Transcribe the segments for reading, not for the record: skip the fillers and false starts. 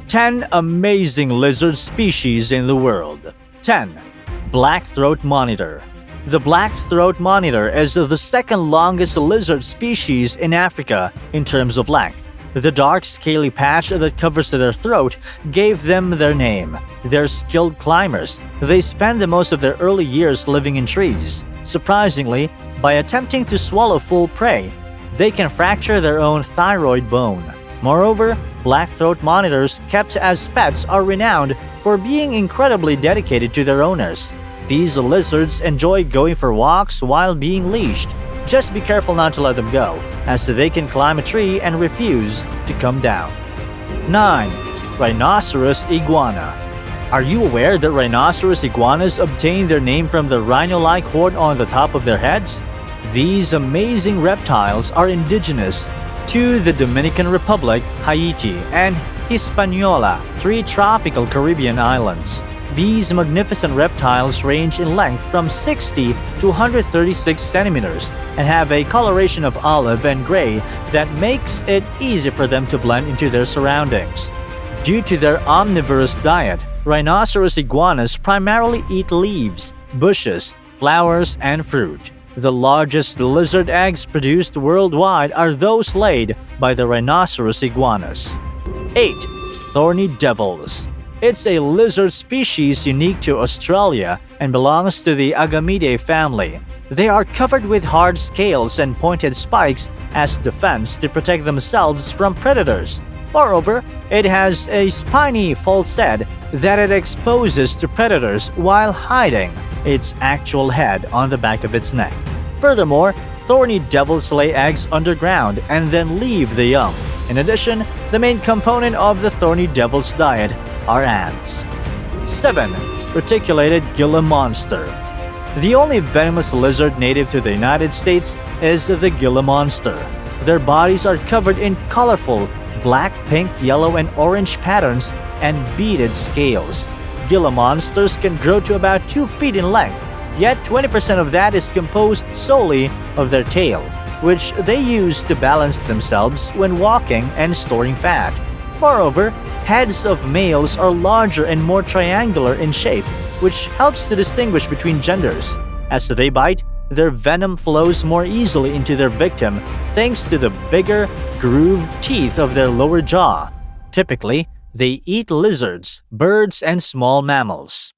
10 amazing lizard species in the world. 10. Black-throat monitor. The black-throat monitor is the second longest lizard species in Africa in terms of length. The dark scaly patch that covers their throat gave them their name. They're skilled climbers. They spend the most of their early years living in trees. Surprisingly, by attempting to swallow full prey, they can fracture their own thyroid bone. Moreover, black-throat monitors kept as pets are renowned for being incredibly dedicated to their owners. These lizards enjoy going for walks while being leashed. Just be careful not to let them go, as they can climb a tree and refuse to come down. 9. Rhinoceros iguana. Are you aware that rhinoceros iguanas obtain their name from the rhino-like horn on the top of their heads? These amazing reptiles are indigenous to the Dominican Republic, Haiti, and Hispaniola, 3 tropical Caribbean islands. These magnificent reptiles range in length from 60 to 136 centimeters and have a coloration of olive and gray that makes it easy for them to blend into their surroundings. Due to their omnivorous diet, rhinoceros iguanas primarily eat leaves, bushes, flowers, and fruit. The largest lizard eggs produced worldwide are those laid by the rhinoceros iguanas. 8. Thorny devils. It's a lizard species unique to Australia and belongs to the Agamidae family. They are covered with hard scales and pointed spikes as defense to protect themselves from predators. Moreover, it has a spiny false head that it exposes to predators while hiding its actual head on the back of its neck. Furthermore, thorny devils lay eggs underground and then leave the young. In addition, the main component of the thorny devil's diet are ants. 7. Reticulated Gila monster. The only venomous lizard native to the United States is the Gila monster. Their bodies are covered in colorful black, pink, yellow, and orange patterns and beaded scales. Gila monsters can grow to about 2 feet in length, yet 20% of that is composed solely of their tail, which they use to balance themselves when walking and storing fat. Moreover, heads of males are larger and more triangular in shape, which helps to distinguish between genders. As they bite, their venom flows more easily into their victim thanks to the bigger, grooved teeth of their lower jaw. Typically, they eat lizards, birds, and small mammals.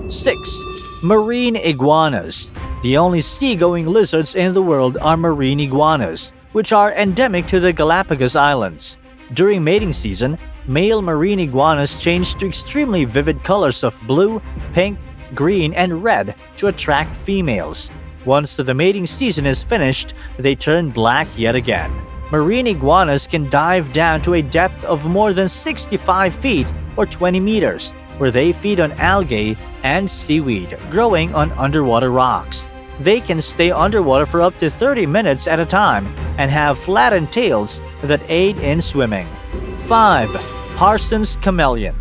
6. Marine iguanas. The only sea-going lizards in the world are marine iguanas, which are endemic to the Galapagos Islands. During mating season, male marine iguanas change to extremely vivid colors of blue, pink, green, and red to attract females. Once the mating season is finished, they turn black yet again. Marine iguanas can dive down to a depth of more than 65 feet or 20 meters, where they feed on algae and seaweed growing on underwater rocks. They can stay underwater for up to 30 minutes at a time and have flattened tails that aid in swimming. 5. Parson's chameleon.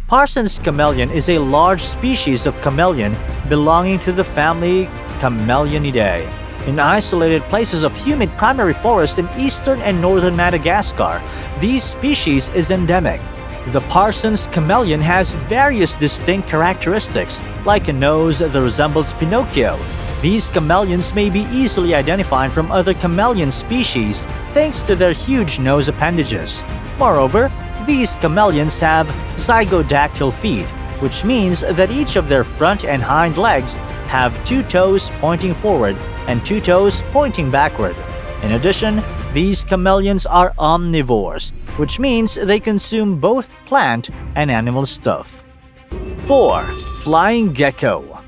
Parson's chameleon is a large species of chameleon belonging to the family Chameleonidae. In isolated places of humid primary forest in eastern and northern Madagascar, this species is endemic. The Parson's chameleon has various distinct characteristics, like a nose that resembles Pinocchio. These chameleons may be easily identified from other chameleon species thanks to their huge nose appendages. Moreover, these chameleons have zygodactyl feet, which means that each of their front and hind legs have 2 toes pointing forward and 2 toes pointing backward. In addition, these chameleons are omnivores, which means they consume both plant and animal stuff. 4. Flying gecko.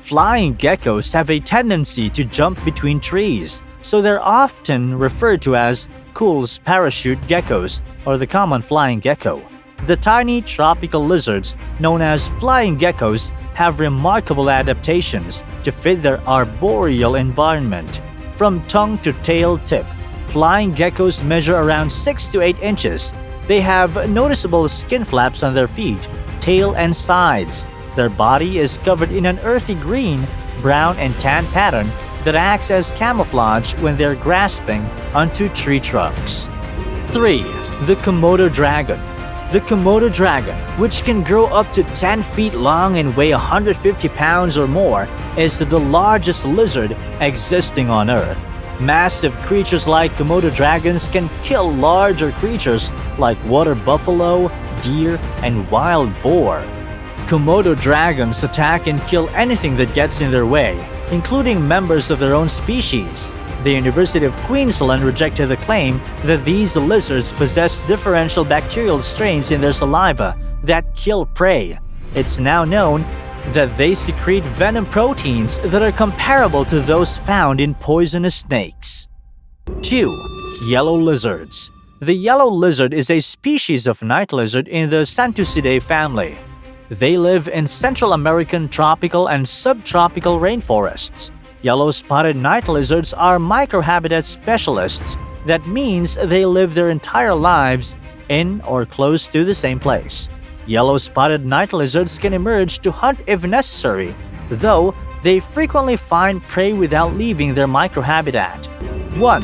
Flying geckos have a tendency to jump between trees, so they're often referred to as Kuhl's parachute geckos or the common flying gecko. The tiny tropical lizards, known as flying geckos, have remarkable adaptations to fit their arboreal environment. From tongue to tail tip, flying geckos measure around 6 to 8 inches. They have noticeable skin flaps on their feet, tail, and sides. Their body is covered in an earthy green, brown, and tan pattern that acts as camouflage when they're grasping onto tree trunks. 3. The Komodo dragon. The Komodo dragon, which can grow up to 10 feet long and weigh 150 pounds or more, is the largest lizard existing on Earth. Massive creatures like Komodo dragons can kill larger creatures like water buffalo, deer, and wild boar. Komodo dragons attack and kill anything that gets in their way, including members of their own species. The University of Queensland rejected the claim that these lizards possess differential bacterial strains in their saliva that kill prey. It's now known that they secrete venom proteins that are comparable to those found in poisonous snakes. 2. Yellow lizards. The yellow lizard is a species of night lizard in the Santucidae family. They live in Central American tropical and subtropical rainforests. Yellow spotted night lizards are microhabitat specialists. That means they live their entire lives in or close to the same place. Yellow spotted night lizards can emerge to hunt if necessary, though they frequently find prey without leaving their microhabitat. 1.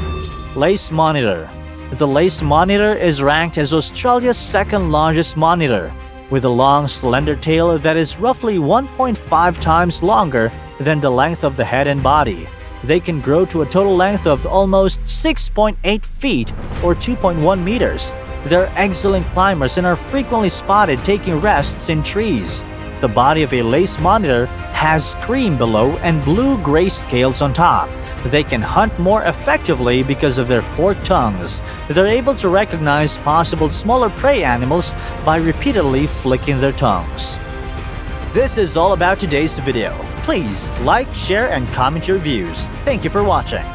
Lace monitor. The lace monitor is ranked as Australia's second largest monitor, with a long, slender tail that is roughly 1.5 times longer than the length of the head and body. They can grow to a total length of almost 6.8 feet or 2.1 meters. They're excellent climbers and are frequently spotted taking rests in trees. The body of a lace monitor has cream below and blue-gray scales on top. They can hunt more effectively because of their forked tongues. They're able to recognize possible smaller prey animals by repeatedly flicking their tongues. This is all about today's video. Please like, share, and comment your views. Thank you for watching.